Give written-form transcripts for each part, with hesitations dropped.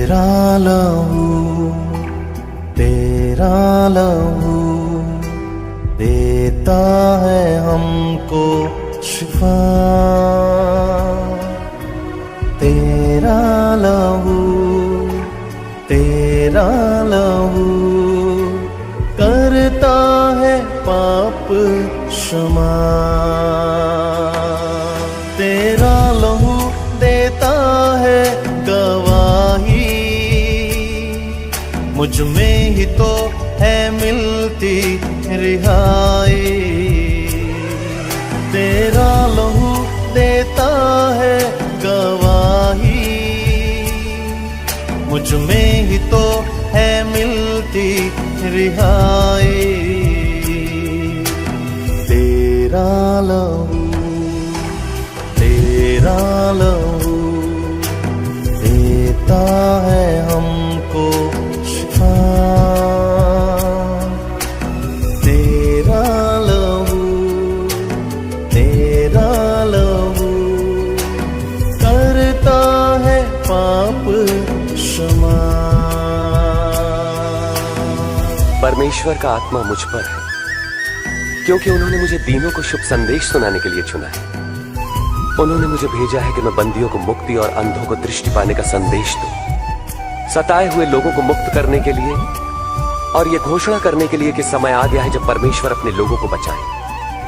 तेरा लहू तेरा लहू देता है हमको शिफा। तेरा लहू करता है पाप क्षमा। तेरा लहू देता है गवाही, मुझ में ही तो है मिलती रिहाई। तेरा लहू देता है गवाही, मुझ में ही तो है मिलती रिहाई। तेरा लहू देता है हमको शिफा। तेरा लहू करता है पाप क्षमा। परमेश्वर का आत्मा मुझ पर है, क्योंकि उन्होंने मुझे दीनों को शुभ संदेश सुनाने के लिए चुना है। उन्होंने मुझे भेजा है कि मैं बंदियों को मुक्ति और अंधों को दृष्टि पाने का संदेश दूं, सताए हुए लोगों को मुक्त करने के लिए और ये घोषणा करने के लिए कि समय आ गया है जब परमेश्वर अपने लोगों को बचाए।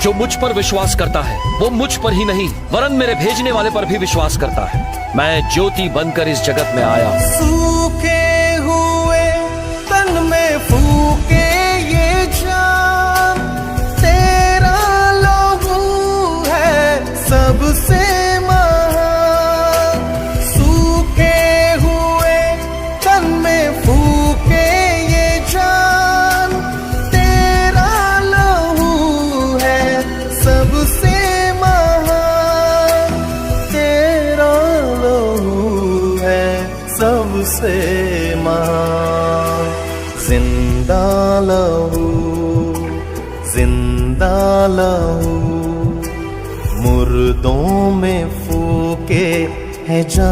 जो मुझ पर विश्वास करता है वो मुझ पर ही नहीं वरन मेरे भेजने वाले पर भी विश्वास करता है। मैं ज्योति बनकर इस जगत में आया। सूखे हुए तन में फूके ये जान, तेरा लहू है सबसे महान। सूखे हुए तन में फूके ये जान, तेरा लहू है सबसे महान। तेरा लहू है सबसे महान। जिंदा लहू मुर्दों में फूके है जान।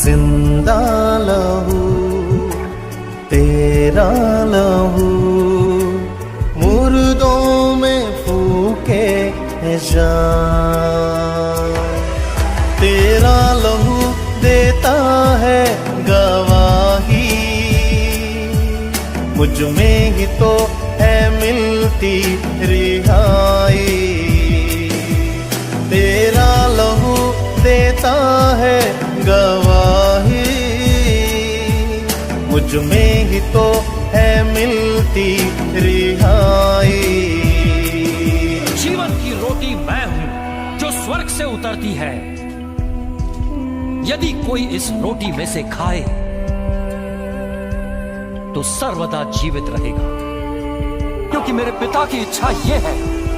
जिंदा लहू तेरा लहू मुर्दों में फूके है जान। तेरा लहू देता है गवाही, मुझ में ही तो है मिलती रिहाई। तेरा लहू देता है गवाही, मुझ में ही तो है मिलती रिहाई। जीवन की रोटी मैं हूं जो स्वर्ग से उतरती है। यदि कोई इस रोटी में से खाए तो सर्वदा जीवित रहेगा, क्योंकि मेरे पिता की इच्छा यह है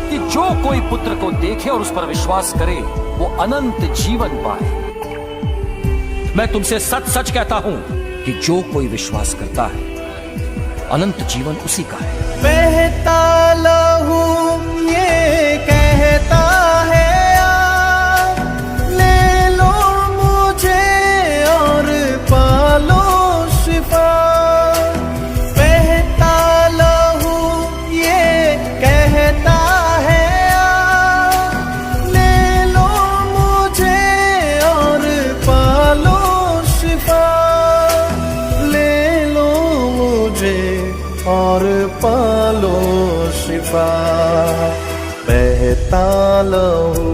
कि जो कोई पुत्र को देखे और उस पर विश्वास करे वो अनंत जीवन पाए। मैं तुमसे सच सच कहता हूं कि जो कोई विश्वास करता है अनंत जीवन उसी का है। बहता लहू ये कहता है आप, ले लो मुझे और पालो शिफा। बहता लहू ये कहता है आप, ले लो मुझे और पालो शिफा। ले लो मुझे और पालो शिफा। बहता लहू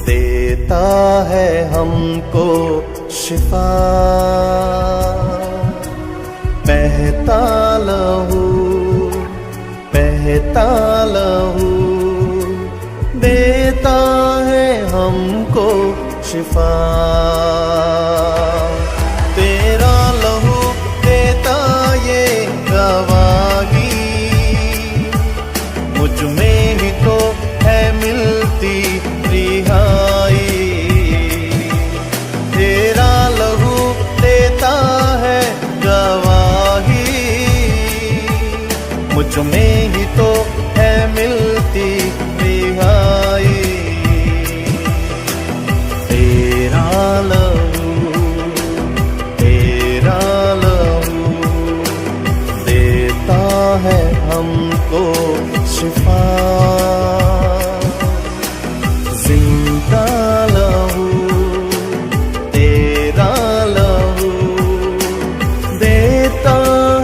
देता है हमको शिफा। बहता लहू देता है हमको शिफा। तेरा लहू देता ये गवाही, मुझ में ही तो है मिलती रिहाई। तेरा लहू देता है गवाही, मुझ में ही तो है मिलती रिहाई। हमको शिफा। जिंदा लहू तेरा लहू देता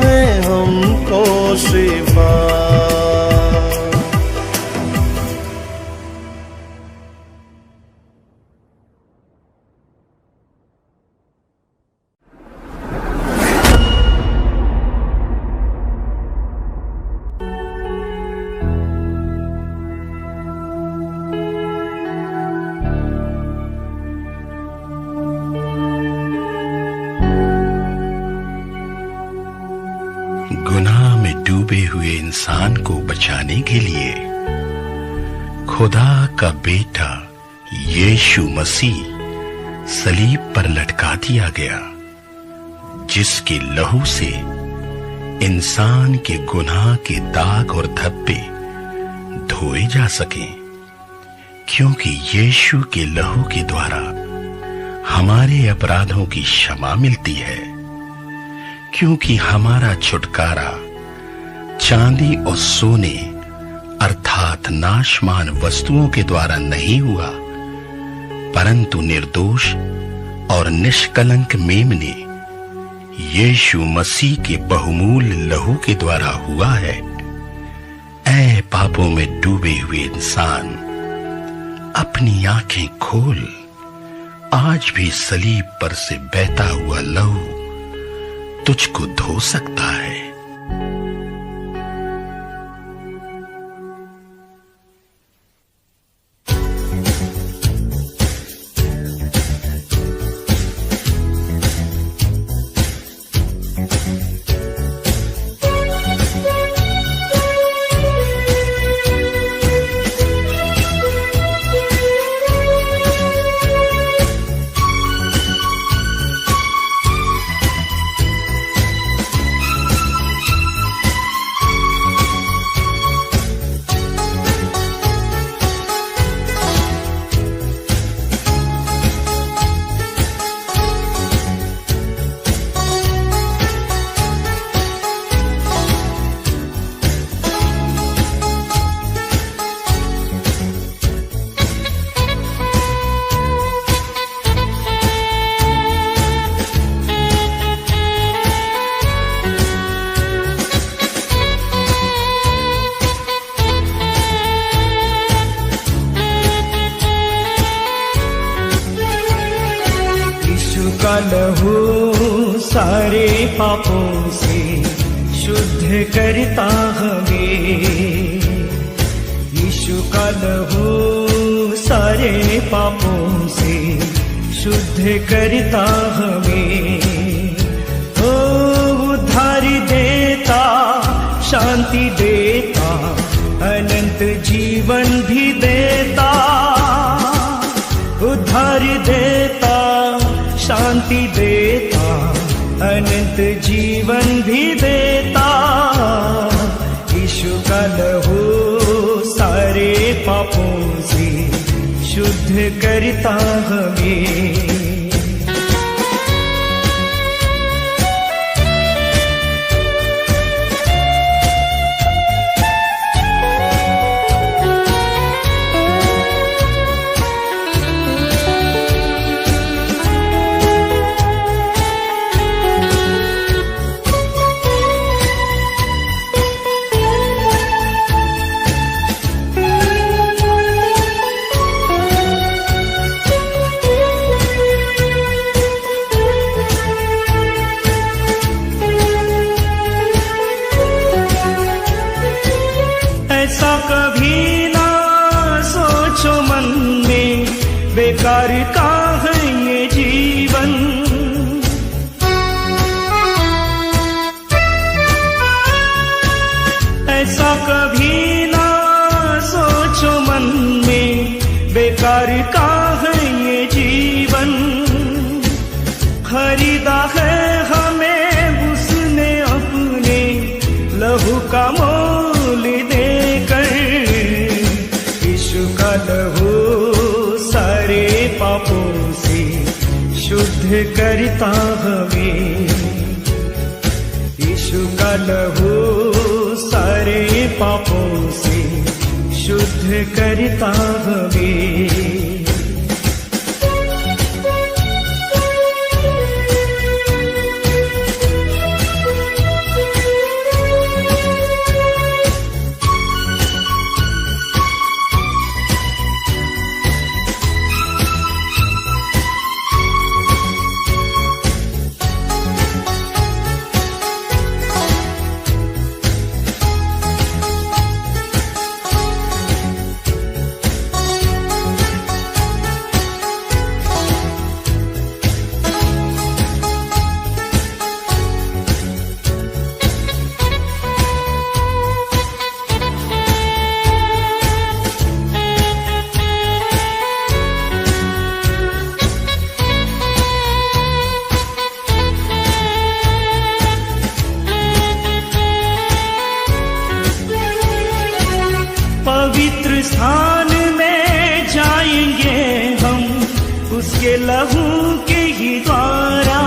है हमको शिफा। गुनाह में डूबे हुए इंसान को बचाने के लिए खुदा का बेटा यीशु मसीह सलीब पर लटका दिया गया, जिसके लहू से इंसान के गुनाह के दाग और धब्बे धोए जा सकें। क्योंकि यीशु के लहू के द्वारा हमारे अपराधों की क्षमा मिलती है। क्योंकि हमारा छुटकारा चांदी और सोने अर्थात नाशमान वस्तुओं के द्वारा नहीं हुआ, परंतु निर्दोष और निष्कलंक मेमने यीशु मसीह के बहुमूल्य लहू के द्वारा हुआ है। ऐ पापों में डूबे हुए इंसान, अपनी आंखें खोल। आज भी सलीब पर से बहता हुआ लहू तुझको धो सकता है। का लहू सारे पापों से शुद्ध करता हमें। यीशु का लहू सारे पापों से शुद्ध करता हमें। ओ उद्धार देता, शांति देता, अनंत जीवन भी देता। उद्धार देता, शांति देता, अनंत जीवन भी देता। यीशु का लहू सारे पापों से शुद्ध करता हमें। ऐसा कभी ना सोचो मन में, बेकार का है ये जीवन। ऐसा कभी ना सोचो मन में, बेकार का है ये जीवन। खरीदा है हमें उसने अपने लहू का मोल देकर। यीशु का लहू सारे पापों से शुद्ध करता हमें। यीशु का लहू सारे पापों से शुद्ध करता हमें। पवित्र स्थान में जाएंगे हम उसके लहू के ही द्वारा।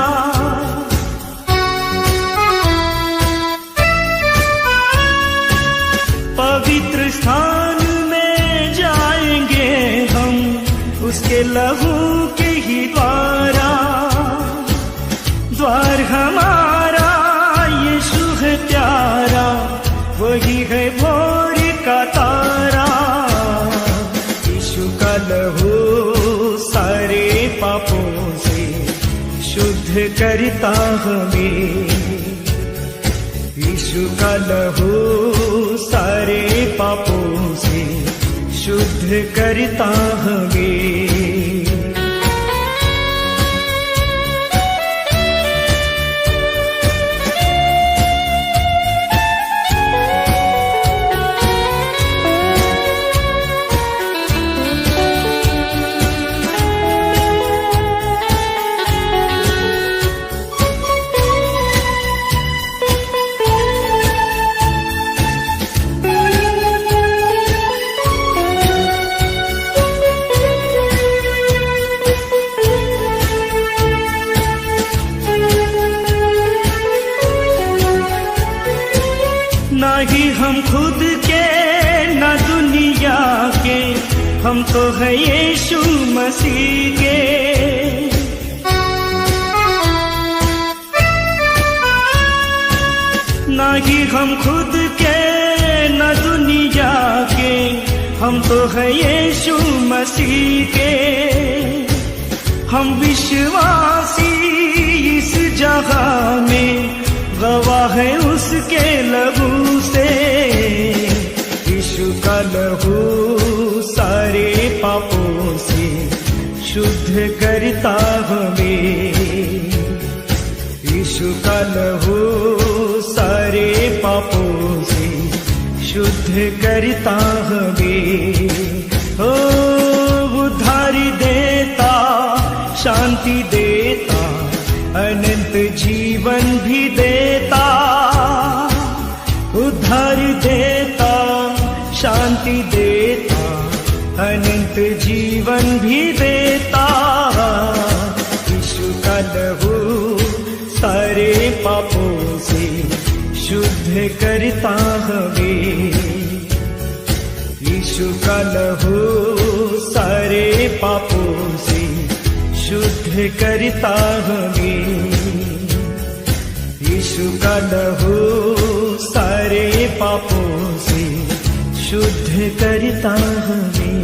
पवित्र स्थान में जाएंगे हम उसके लहू के ही द्वारा। द्वार हमारा यीशु है प्यारा, वही है भोर का तारा। यीशु का लहू सारे पापों से शुद्ध करता हमें। यीशु का लहू सारे पापों से शुद्ध करता हमें। ना ही हम खुद के न दुनिया के, हम तो है यीशु मसीह के। ना ही हम खुद के न दुनिया के, हम तो है यीशु मसीह के। हम विश्वासी इस जगह में गवाह है उसके लहू से। यीशु का लहू सारे पापों से शुद्ध करता हमें। यीशु का लहू सारे पापों से शुद्ध करता हमें। ओ उद्धारी देता, शांति देता, अनंत जीवन भी देता। उद्धार देता, शांति देता, अनंत जीवन भी देता। यीशु का लहू सारे पापों से शुद्ध करता हमें। यीशु का लहू सारे पापों से शुद्ध करता हमें। यीशु का लहू सारे पापों से शुद्ध करता हमें।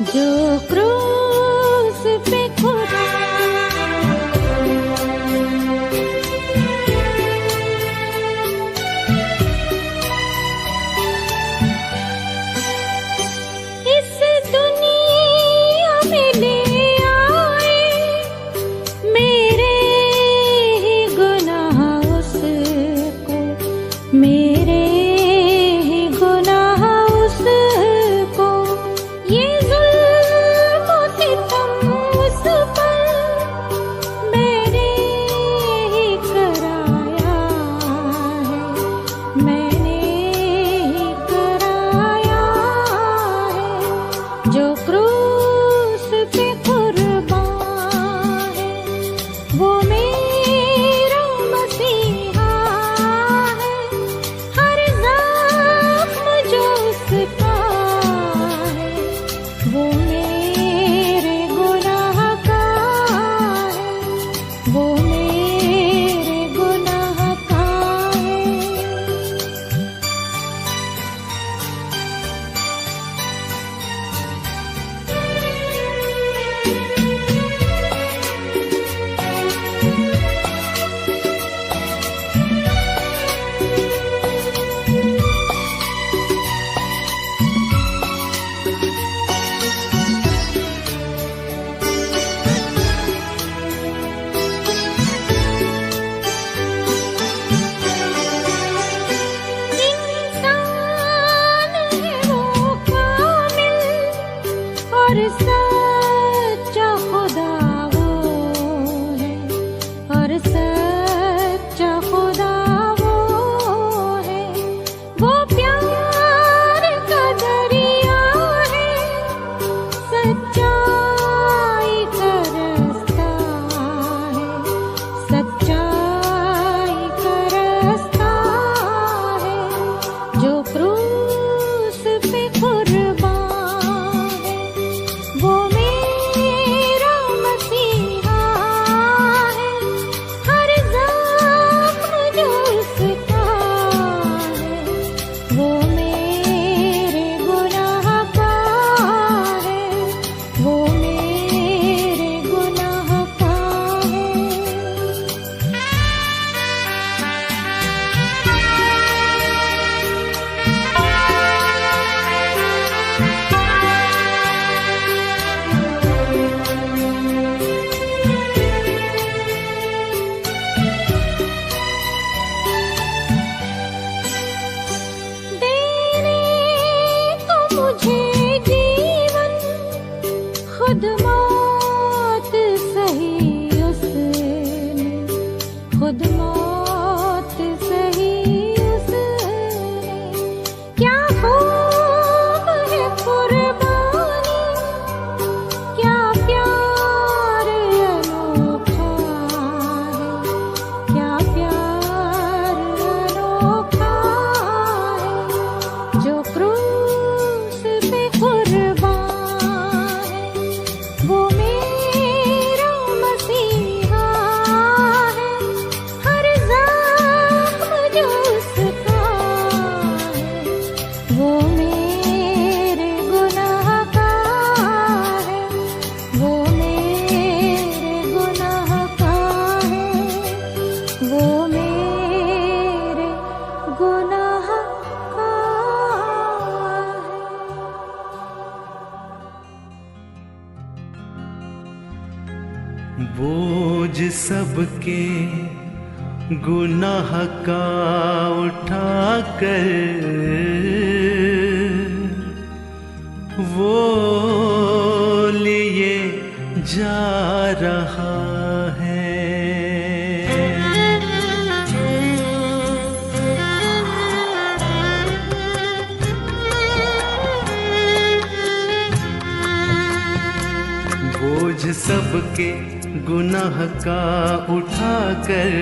जो क्रूस पे खुदा इस दुनिया में ले आए, मेरे ही गुनाह उसको, मेरे ही गुनाह उसको, ये जुल्म जो क्रूस पे कुर्बान है, वो मेरा मसीहा है। हर जख्म जो उसका है, वो मेरे गुनाह का है, वो मेरे गुनाह का है। इंसान है वो कामिल और सच्चा खुदा वो है, और सच्चा खुदा वो है। वो प्यार का दरिया है, सच्चाई का रास्ता है, सच्चाई का रास्ता है। जो क्रूस पे कुर्बान है, वो मेरा मसीहा है। हर जख्म जो उसका है, वो मेरे गुनाह का है, वो मेरे गुनाह का है। देने को मुझे जीवन, खुद मौत सही उसने, खुद मौत सही उसने। क्या खूब है कुर्बानी, क्या प्यार अनोखा है, क्या प्यार अनोखा है। जो क्रूस पे कुर्बान है, वो मेरा मसीहा है। हर जख्म जो उसका है, वो मेरे गुनाह का है, वो मेरे गुनाह का है, वो मेरे गुनाह का है। बोझ सबके गुनाह का उठाकर वो लिए जा रहा है। बोझ सबके गुनाह का उठाकर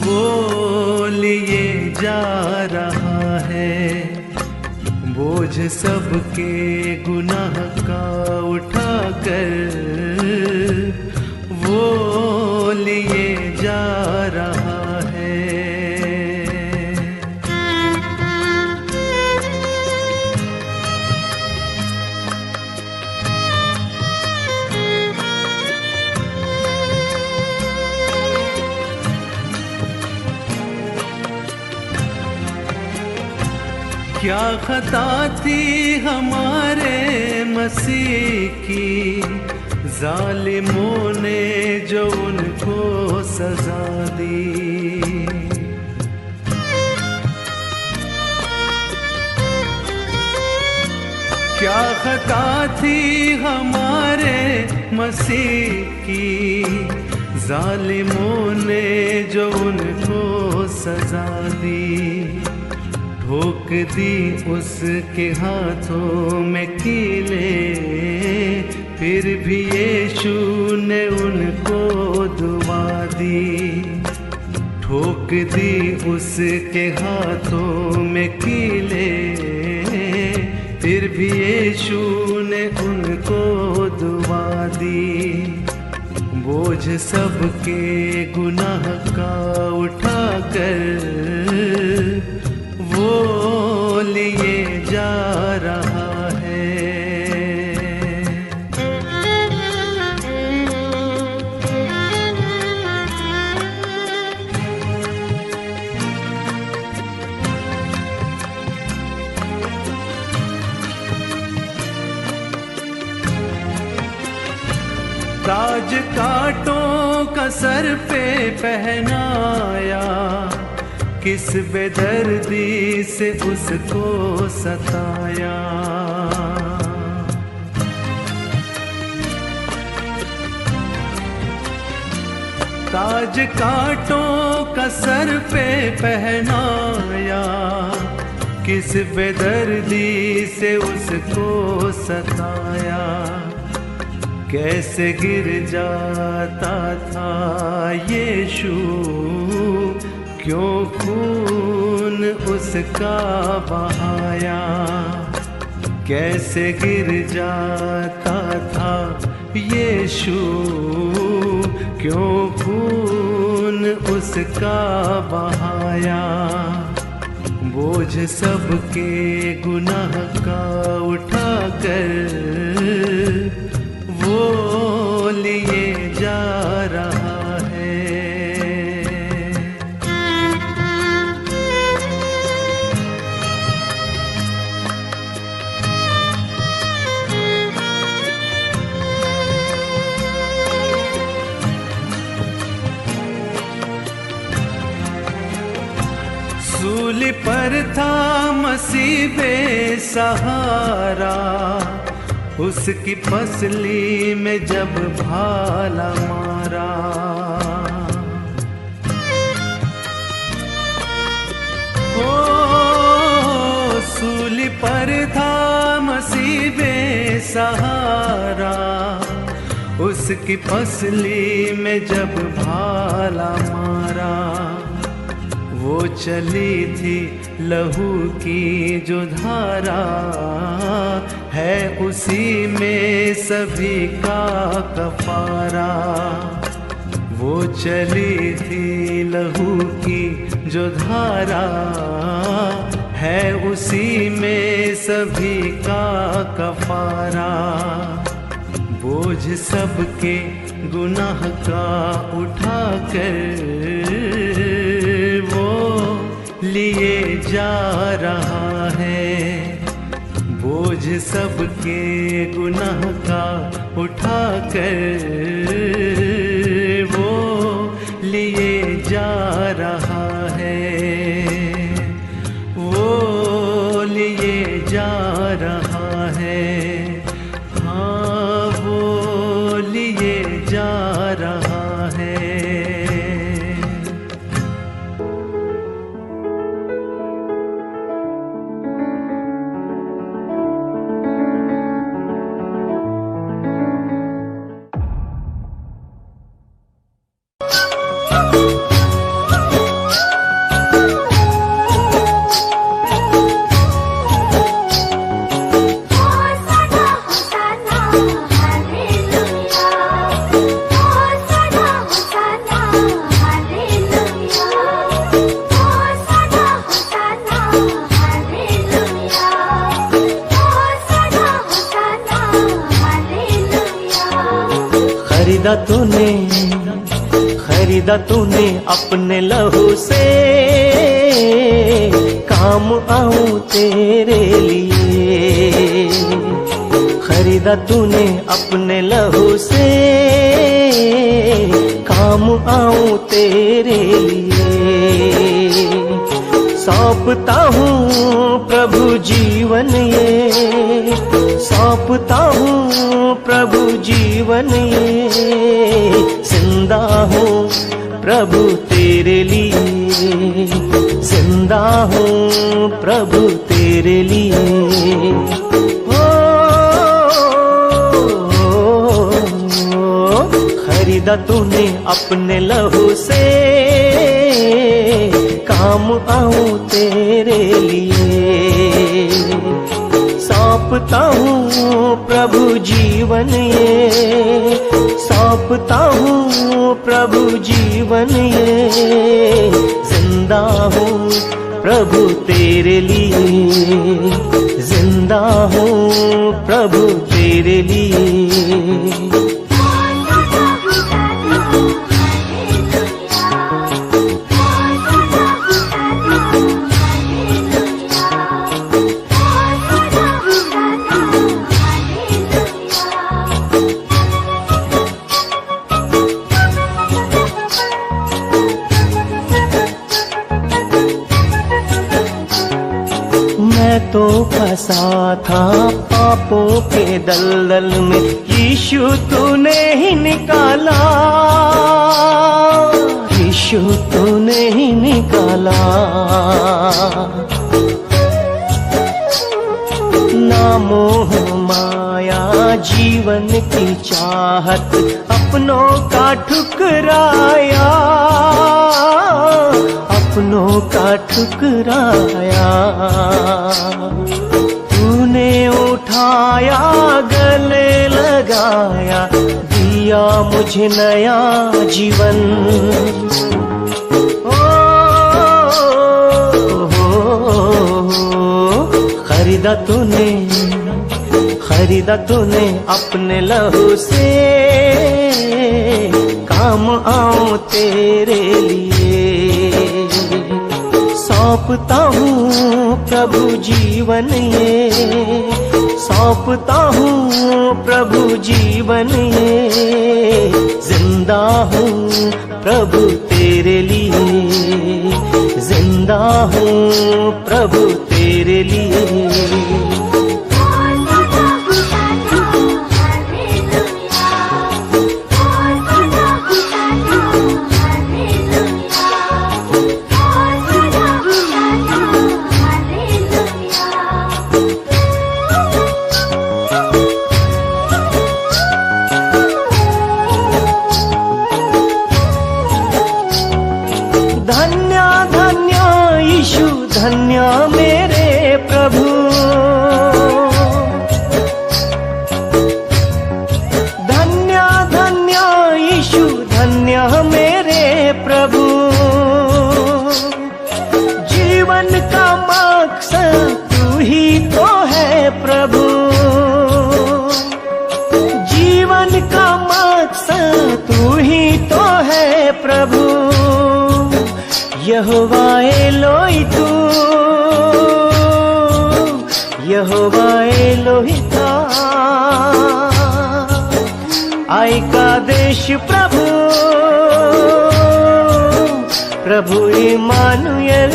वो लिए जा रहा है। बोझ सबके गुनाह का उठाकर वो लिए जा रहा है। क्या खता थी हमारे मसीह की, जालिमों ने जो उनको सजा दी। क्या खता थी हमारे मसीह की, जालिमों ने जो उनको सजा दी। ठोक दी उसके हाथों में कीले, फिर भी यीशु ने उनको दुआ दी। ठोक दी उसके हाथों में कीले, फिर भी यीशु ने उनको दुआ दी। बोझ सबके गुनाह का उठाकर वो लिए जा रहा है। ताज कांटों का सर पे पहनाया, किस बेदर्दी से उसको सताया। ताज कांटों का सर पे पहनाया, किस बेदर्दी से उसको सताया। कैसे गिर जाता था यीशु, क्यों खून उसका बहाया। कैसे गिर जाता था यीशु, क्यों खून उसका बहाया। बोझ सबके गुनाह का उठाकर वो लिए जा रहा है। सूली पर था मसीह बेसहारा, उसकी पसली में जब भाला मारा। ओ सूली पर था मसीह बेसहारा, उसकी पसली में जब भाला मारा। वो चली थी लहू की जो धारा, है उसी में सभी का कफारा। वो चली थी लहू की जो धारा, है उसी में सभी का कफारा। बोझ सबके गुनाह का उठाकर लिए जा रहा है। बोझ सबके गुनाह का उठाकर वो लिए जा रहा है। वो लिए जा रहा है। हाँ, वो लिए जा रहा है। खरीदा तूने अपने लहू से, काम आऊं तेरे लिए। खरीदा तूने अपने लहू से, काम आऊं तेरे लिए। सौंपता हूँ प्रभु जीवन ये, सौंपता हूँ प्रभु जीवन ये। जिंदा हूँ प्रभु तेरे लिए, जिंदा हूँ प्रभु तेरे लिए। खरीदा तूने अपने लहू से, काम आऊं तेरे लिए। सौंपता हूँ प्रभु जीवन ये, सौंपता हूँ प्रभु जीवन ये। जिंदा हूँ प्रभु तेरे लिए, जिंदा हूँ प्रभु तेरे लिए। मैं तो फंसा था पापों के दलदल में, यीशु तूने ही निकाला, यीशु तूने ही निकाला। ना मोह माया जीवन की चाहत, अपनों का ठुकराया, अपनों का ठुकराया। तूने उठाया गले लगाया, दिया मुझे नया जीवन। खरीदा तूने, खरीदा तूने अपने लहू से, काम आऊं तेरे लिए। सौंपता हूँ प्रभु जीवन ये, सौंपता हूँ प्रभु जीवन ये। जिंदा हूँ प्रभु तेरे लिए, जिंदा हूँ प्रभु तेरे लिए। धन्य धन्य यीशु, धन्य मेरे प्रभु। धन्य धन्य यीशु, धन्य मेरे प्रभु। जीवन का मकसद तू ही तो है प्रभु, जीवन का मकसद तू ही तो है प्रभु। यहोवा एलोही तू, यहोवा एलोही था। आई का देश प्रभु, प्रभु इमानुएल।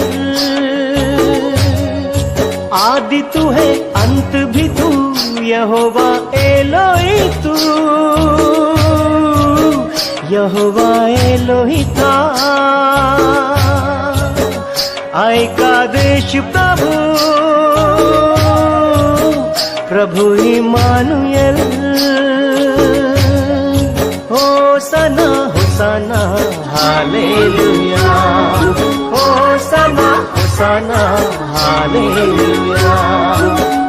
आदि तू है अंत भी तू, यहोवा एलोही तू, यहोवा एलोही था। आय का देश प्रभु, प्रभु इमानुएल। होसना होसना hallelujah, होसना होसना hallelujah,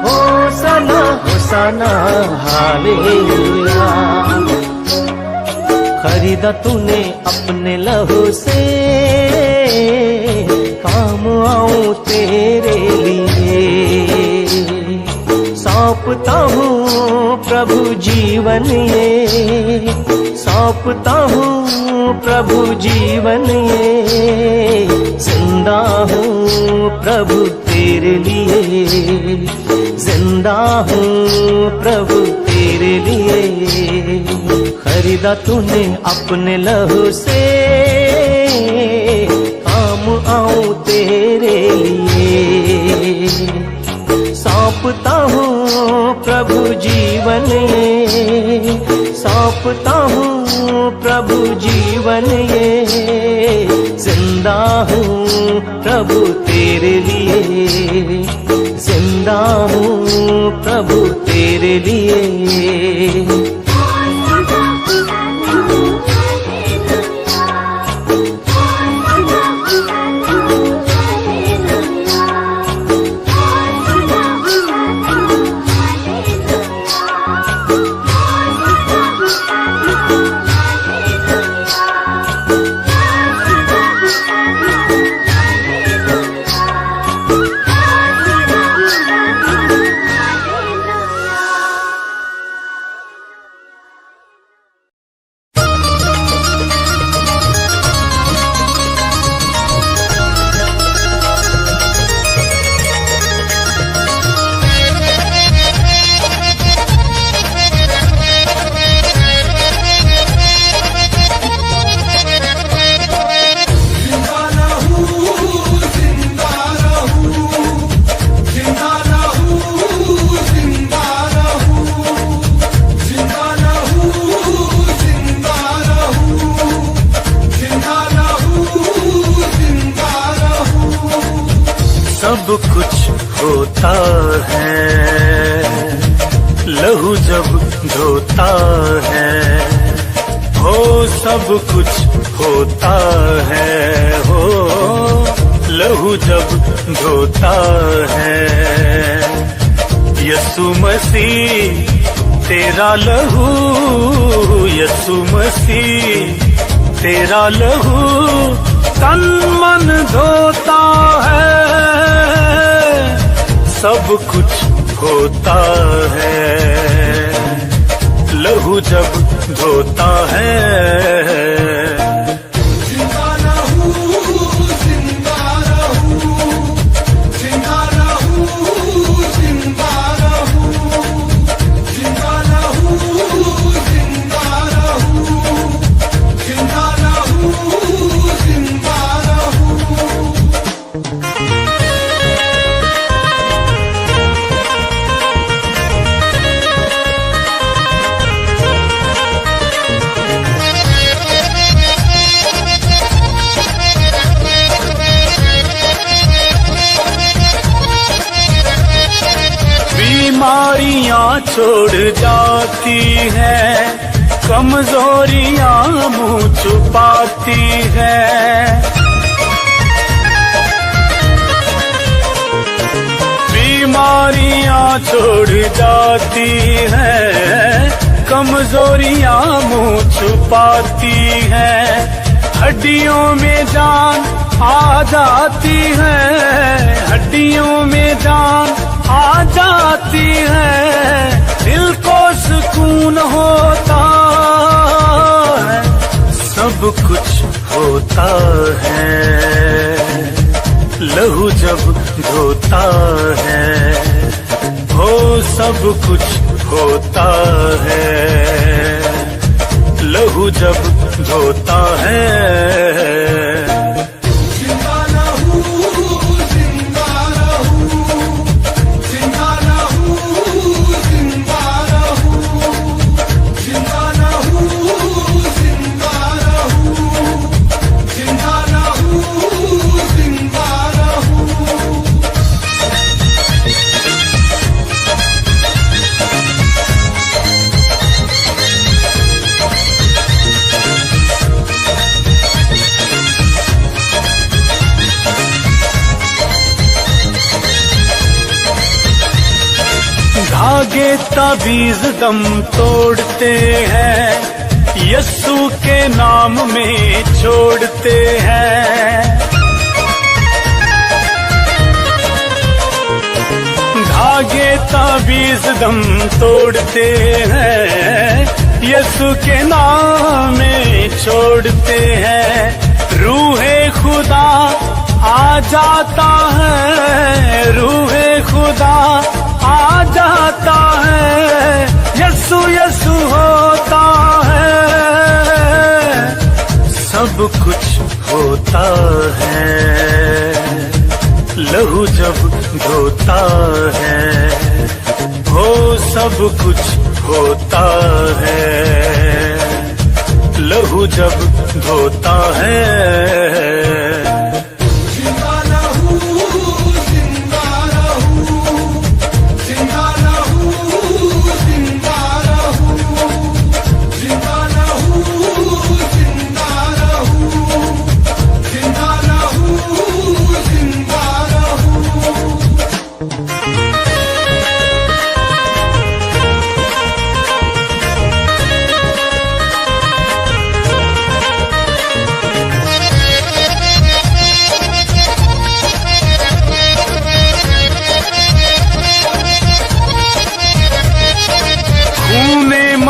होसना होसना hallelujah. खरीदा तूने अपने लहू से, काम आऊं तेरे लिए। सौंपता हूँ प्रभु जीवन ये, सौंपता हूँ प्रभु जीवन ये। जिंदा हूँ प्रभु तेरे लिए, जिंदा हूँ प्रभु तेरे लिए। खरीदा तूने अपने लहू से, काम आऊं तेरे लिए। सौंपता हूँ प्रभु जीवन ये, सौंपता हूँ प्रभु जीवन ये। जिंदा हूँ प्रभु तेरे लिए, जिंदा हूँ प्रभु तेरे लिए। सब कुछ होता है लहू जब धोता है, हो सब कुछ होता है, हो लहू जब धोता है। यीशु मसीह तेरा लहू, यीशु मसीह तेरा लहू तन मन धोता है, सब कुछ होता है लहू जब धोता है। बीमारियां छोड़ जाती है, कमजोरियां मुंह छुपाती है। बीमारियां छोड़ जाती है, कमजोरियां मुंह छुपाती है। हड्डियों में जान आ जाती है, हड्डियों में जान आ जाती है। दिल को सुकून होता है, सब कुछ होता है लहू जब धोता है, हो सब कुछ होता है लहू जब धोता है। धागे ताबीज दम तोड़ते हैं, यस्सु के नाम में छोड़ते हैं। धागे ताबीज दम तोड़ते हैं, यस्सु के नाम में छोड़ते हैं। रूहे खुदा आ जाता है, रूहे खुदा आ जाता है। यस्सु यस्सु होता है, सब कुछ होता है लहू जब धोता है, हो सब कुछ होता है लहू जब धोता है।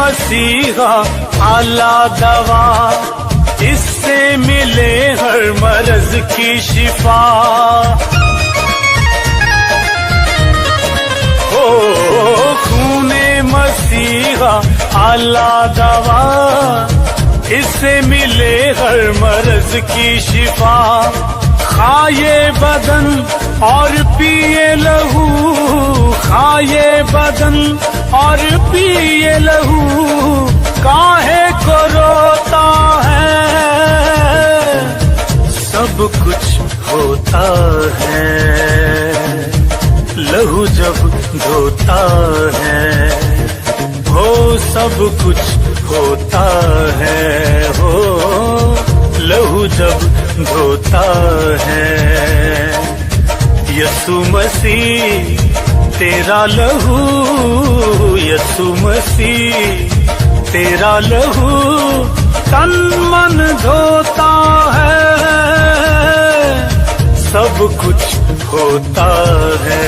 मसीहा आला दवा, इससे मिले हर मर्ज की शिफा। ओ खूने मसीहा आला दवा, इससे मिले हर मर्ज की शिफा। खाए बदन और पिए लहू, खाए बदन और पिए लहू, काहे को रोता है, सब कुछ होता है लहू जब धोता है। हो सब कुछ होता है, हो लहू जब धोता है। यीशु मसीह तेरा लहू, यीशु मसीह तेरा लहू तन मन धोता है, सब कुछ होता है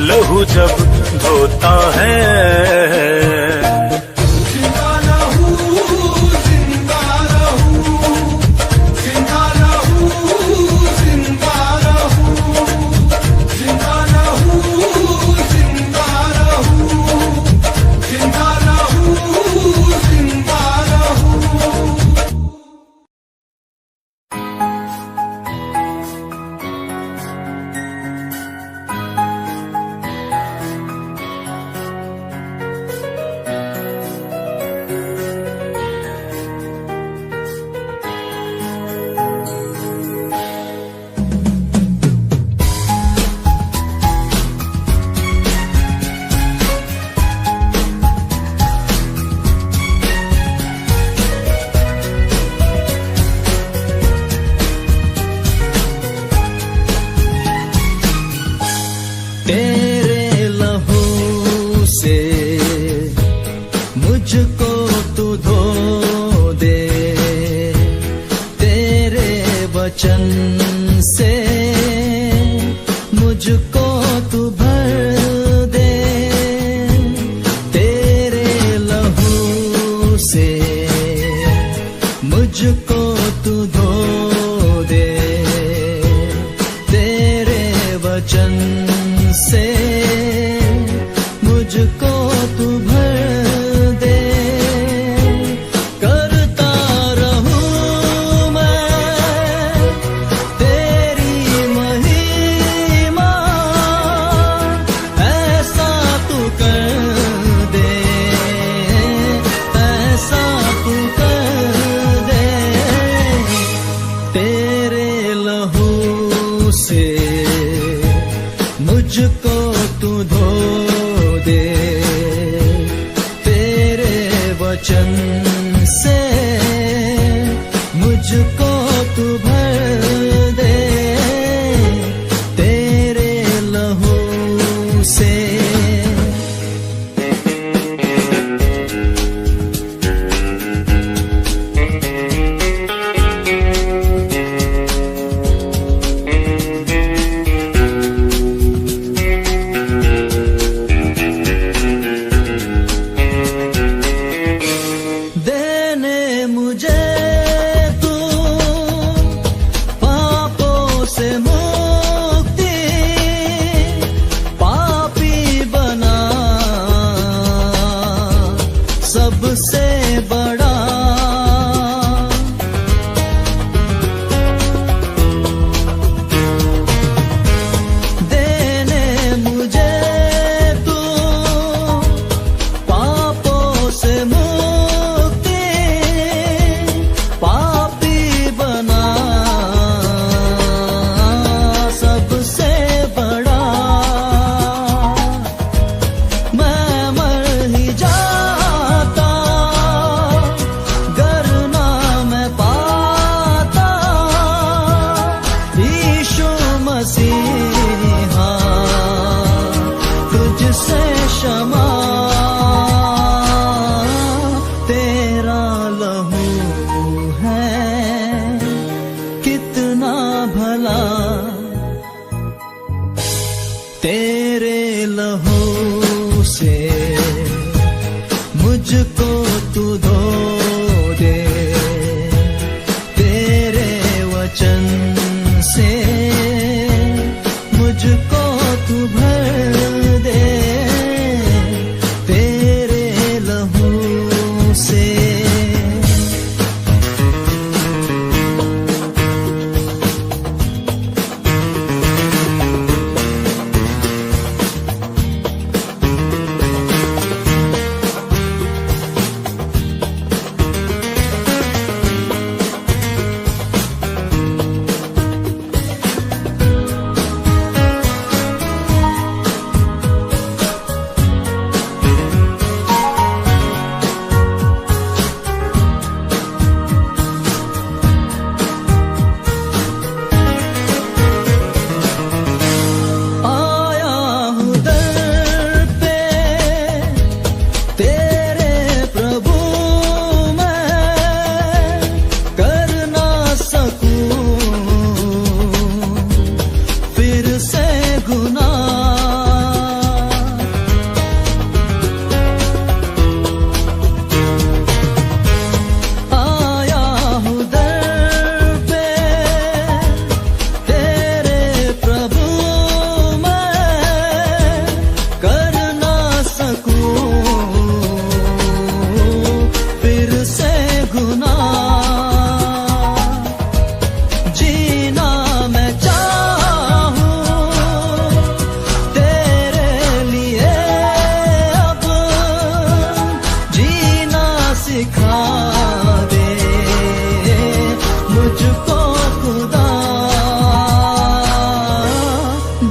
लहू जब धोता है। तेरे लहू से मुझको तू धो दे, तेरे वचन से मुझको तू भर दे। तेरे लहू से मुझको तू धो दे, तेरे वचन से मुझको तू भर दे। करता रहूं मैं तेरी महिमा, ऐसा तू कर दे, ऐसा तू कर दे। तेरे लहू से मुझको तू धो दे, तेरे वचन से मुझको तू भर दे, तेरे लहू से। सबसे बड़ा देने मुझे तू पापों से मुक्ति, पापी बना सबसे बड़ा। मैं मर ही जाता गर ना मैं पाता यीशु मसीहा तुझसे क्षमा। तेरा लहू है कितना भला, तेरे लहू से मुझको तू धो दे तेरे वचन से, मुझको तू भर दे तेरे लहू से।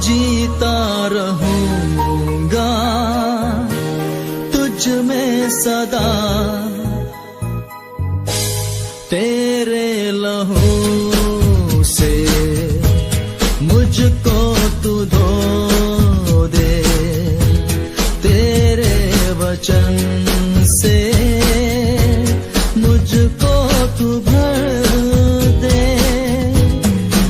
जीता रहूंगा तुझ में सदा, तेरे लहू से मुझको तू धो दे तेरे वचन से, मुझको तू भर दे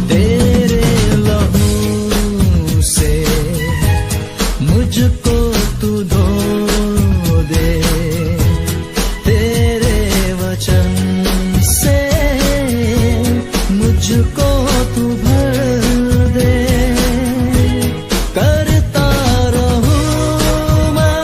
तेरे लहू से, मुझको तू धो दे तेरे वचन से, मुझको तू भर दे। करता रहूं मैं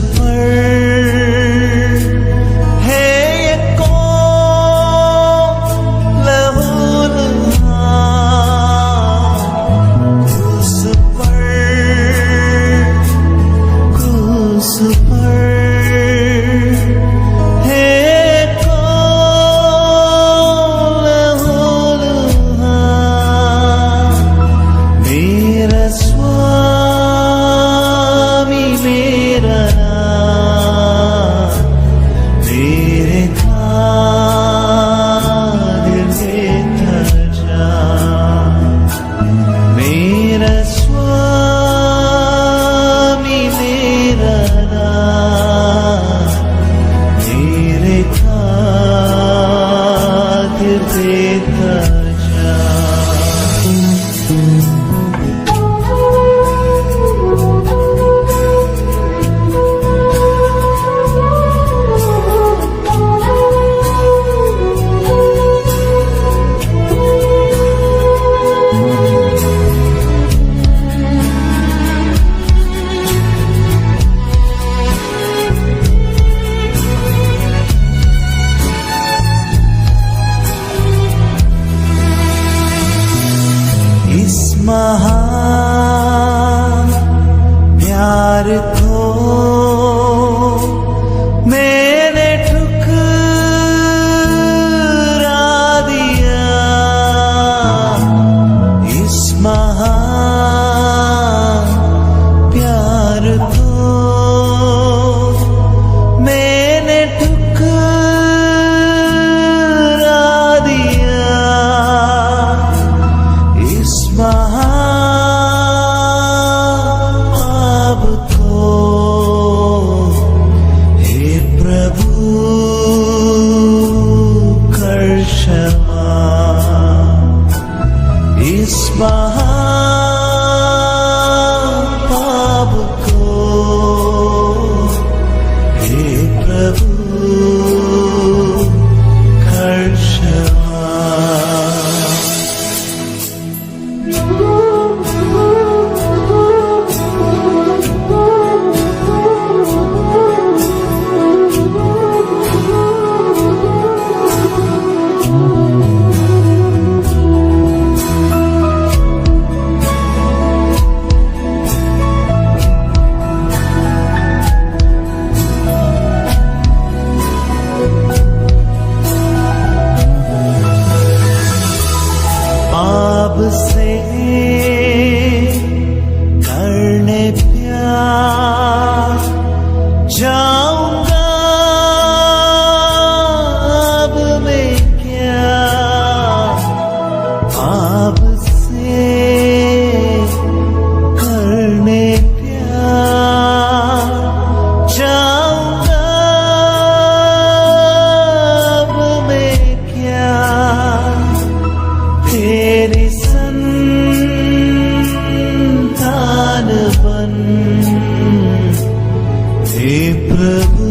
पर है ये कौन लहूलुहान, क्रूस पर है कौन लहूलुहान, मेरा स्वामी मेरा नाथ, मेरे खातिर देता जान, मेरा स्वामी मेरा नाथ, मेरे खातिर देता जान। इस महान प्यार को मैंने ठुकरा दिया, इस महान प्यार को मैंने ठुकरा दिया, इस महापाप को हे प्रभु कर क्षमा, इस महापाप को हे प्रभु कर क्षमा। पाप से करने प्यार जाऊंगा अब मैं क्या, पाप से करने प्यार जाऊंगा अब मैं क्या, तेरी संतान बन हे प्रभु